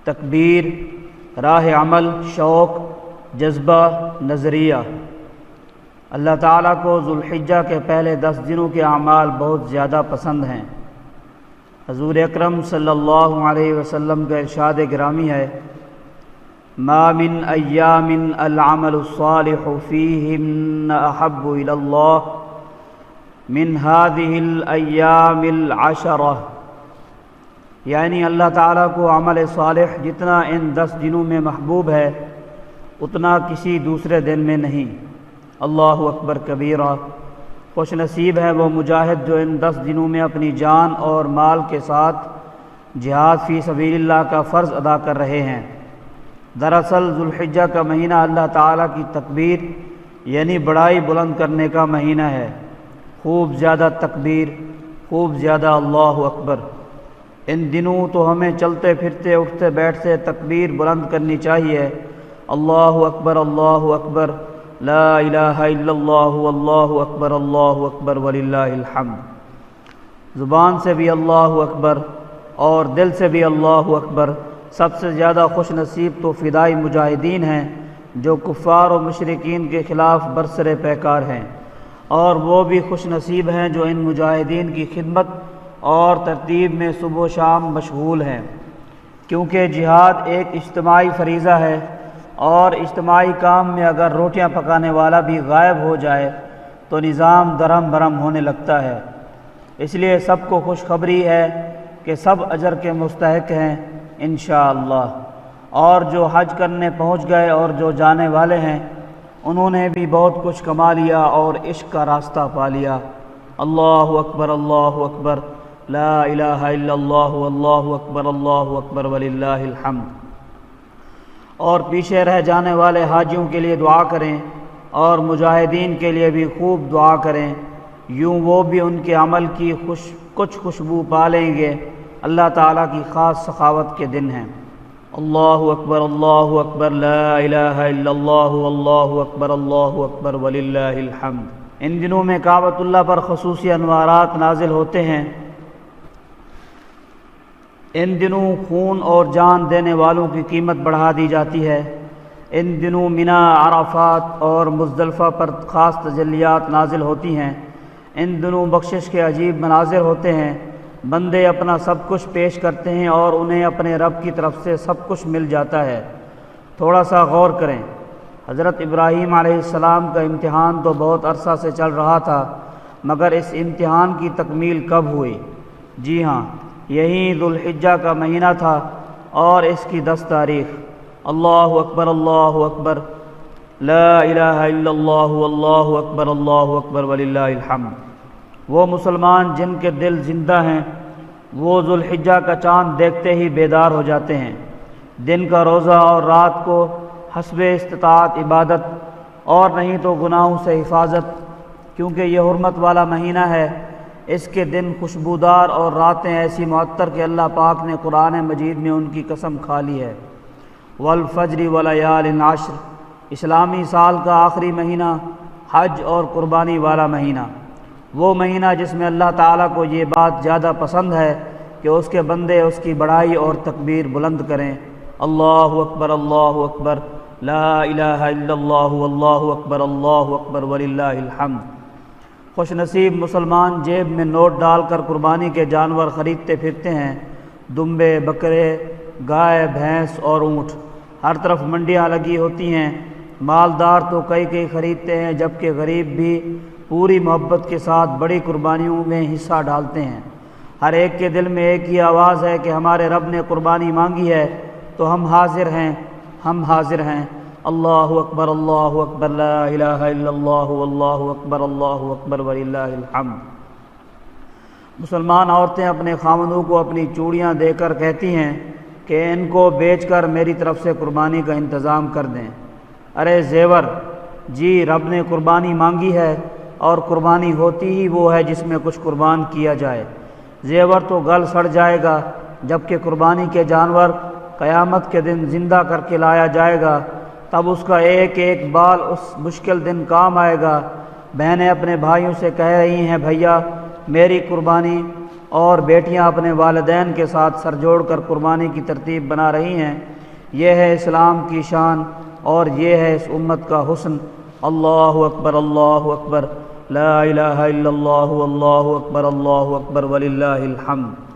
تکبیر، راہ عمل، شوق، جذبہ، نظریہ۔ اللہ تعالیٰ کو ذوالحجہ کے پہلے 10 دنوں کے اعمال بہت زیادہ پسند ہیں۔ حضور اکرم صلی اللہ علیہ وسلم کا ارشاد گرامی ہے، ما من ایام العمل الصالح فیہن احب الی اللہ من هذه الایام العشرہ، یعنی اللہ تعالیٰ کو عمل صالح جتنا ان 10 دنوں میں محبوب ہے اتنا کسی دوسرے دن میں نہیں۔ اللہ اکبر کبیرہ۔ خوش نصیب ہے وہ مجاہد جو ان 10 دنوں میں اپنی جان اور مال کے ساتھ جہاد فی سبیل اللہ کا فرض ادا کر رہے ہیں۔ دراصل ذوالحجہ کا مہینہ اللہ تعالیٰ کی تکبیر یعنی بڑائی بلند کرنے کا مہینہ ہے۔ خوب زیادہ تکبیر، خوب زیادہ اللہ اکبر۔ ان دنوں تو ہمیں چلتے پھرتے اٹھتے بیٹھتے تکبیر بلند کرنی چاہیے۔ اللہ اکبر، اللہ اکبر، لا الہ الا اللہ، اللہ اکبر، اللہ اکبر وللہ الحمد۔ زبان سے بھی اللہ اکبر اور دل سے بھی اللہ اکبر۔ سب سے زیادہ خوش نصیب تو فدائی مجاہدین ہیں جو کفار و مشرکین کے خلاف برسر پیکار ہیں، اور وہ بھی خوش نصیب ہیں جو ان مجاہدین کی خدمت اور ترتیب میں صبح و شام مشغول ہیں، کیونکہ جہاد ایک اجتماعی فریضہ ہے، اور اجتماعی کام میں اگر روٹیاں پکانے والا بھی غائب ہو جائے تو نظام درہم برہم ہونے لگتا ہے۔ اس لیے سب کو خوشخبری ہے کہ سب اجر کے مستحق ہیں انشاءاللہ، اور جو حج کرنے پہنچ گئے اور جو جانے والے ہیں انہوں نے بھی بہت کچھ کما لیا اور عشق کا راستہ پا لیا۔ اللہ اکبر، اللہ اکبر، لا الہ الا اللہ، اللہ اکبر، اللہ اکبر وللہ الحمد۔ اور پیچھے رہ جانے والے حاجیوں کے لیے دعا کریں اور مجاہدین کے لیے بھی خوب دعا کریں، یوں وہ بھی ان کے عمل کی کچھ خوشبو پا لیں گے۔ اللہ تعالیٰ کی خاص سخاوت کے دن ہیں۔ اللہ اکبر، اللہ اکبر، لا الہ الا اللہ، اللہ اکبر، اللہ اکبر وللہ الحمد۔ ان دنوں میں کعبۃ اللہ پر خصوصی انوارات نازل ہوتے ہیں۔ ان دنوں خون اور جان دینے والوں کی قیمت بڑھا دی جاتی ہے۔ ان دنوں منی، عرفات اور مزدلفہ پر خاص تجلیات نازل ہوتی ہیں۔ ان دنوں بخشش کے عجیب مناظر ہوتے ہیں۔ بندے اپنا سب کچھ پیش کرتے ہیں اور انہیں اپنے رب کی طرف سے سب کچھ مل جاتا ہے۔ تھوڑا سا غور کریں، حضرت ابراہیم علیہ السلام کا امتحان تو بہت عرصہ سے چل رہا تھا، مگر اس امتحان کی تکمیل کب ہوئی؟ جی ہاں، یہی ذوالحجہ کا مہینہ تھا اور اس کی 10 تاریخ۔ اللہ اکبر، اللہ اکبر، لا الہ الا اللہ، اللہ اکبر، اللہ اکبر وللہ الحمد۔ وہ مسلمان جن کے دل زندہ ہیں وہ ذوالحجہ کا چاند دیکھتے ہی بیدار ہو جاتے ہیں۔ دن کا روزہ اور رات کو حسب استطاعت عبادت اور نہیں تو گناہوں سے حفاظت، کیونکہ یہ حرمت والا مہینہ ہے۔ اس کے دن خوشبودار اور راتیں ایسی معطر کہ اللہ پاک نے قرآن مجید میں ان کی قسم کھا لی ہے۔ والفجر ولیال عشر، اسلامی سال کا آخری مہینہ، حج اور قربانی والا مہینہ، وہ مہینہ جس میں اللہ تعالیٰ کو یہ بات زیادہ پسند ہے کہ اس کے بندے اس کی بڑائی اور تکبیر بلند کریں۔ اللہ اکبر، اللہ اکبر، لا الہ الا اللہ، اللہ اکبر، اللہ اکبر وللہ الحمد۔ خوش نصیب مسلمان جیب میں نوٹ ڈال کر قربانی کے جانور خریدتے پھرتے ہیں۔ دمبے، بکرے، گائے، بھینس اور اونٹ، ہر طرف منڈیاں لگی ہوتی ہیں۔ مالدار تو کئی خریدتے ہیں، جبکہ غریب بھی پوری محبت کے ساتھ بڑی قربانیوں میں حصہ ڈالتے ہیں۔ ہر ایک کے دل میں ایک ہی آواز ہے کہ ہمارے رب نے قربانی مانگی ہے تو ہم حاضر ہیں، ہم حاضر ہیں۔ اللہ اکبر، اللہ اکبر، لا الہ الا اللہ، اللہ اکبر، اللہ اکبر وللہ الحمد۔ مسلمان عورتیں اپنے خاوندوں کو اپنی چوڑیاں دے کر کہتی ہیں کہ ان کو بیچ کر میری طرف سے قربانی کا انتظام کر دیں۔ ارے زیور، جی رب نے قربانی مانگی ہے اور قربانی ہوتی ہی وہ ہے جس میں کچھ قربان کیا جائے۔ زیور تو گل سڑ جائے گا، جبکہ قربانی کے جانور قیامت کے دن زندہ کر کے لایا جائے گا، تب اس کا ایک ایک بال اس مشکل دن کام آئے گا۔ بہنیں اپنے بھائیوں سے کہہ رہی ہیں، بھیا میری قربانی اور بیٹیاں اپنے والدین کے ساتھ سر جوڑ کر قربانی کی ترتیب بنا رہی ہیں۔ یہ ہے اسلام کی شان اور یہ ہے اس امت کا حسن۔ اللہ اکبر، اللہ اکبر، لا الہ الا اللہ، واللہ اکبر، اللہ اکبر، وللہ الحمد۔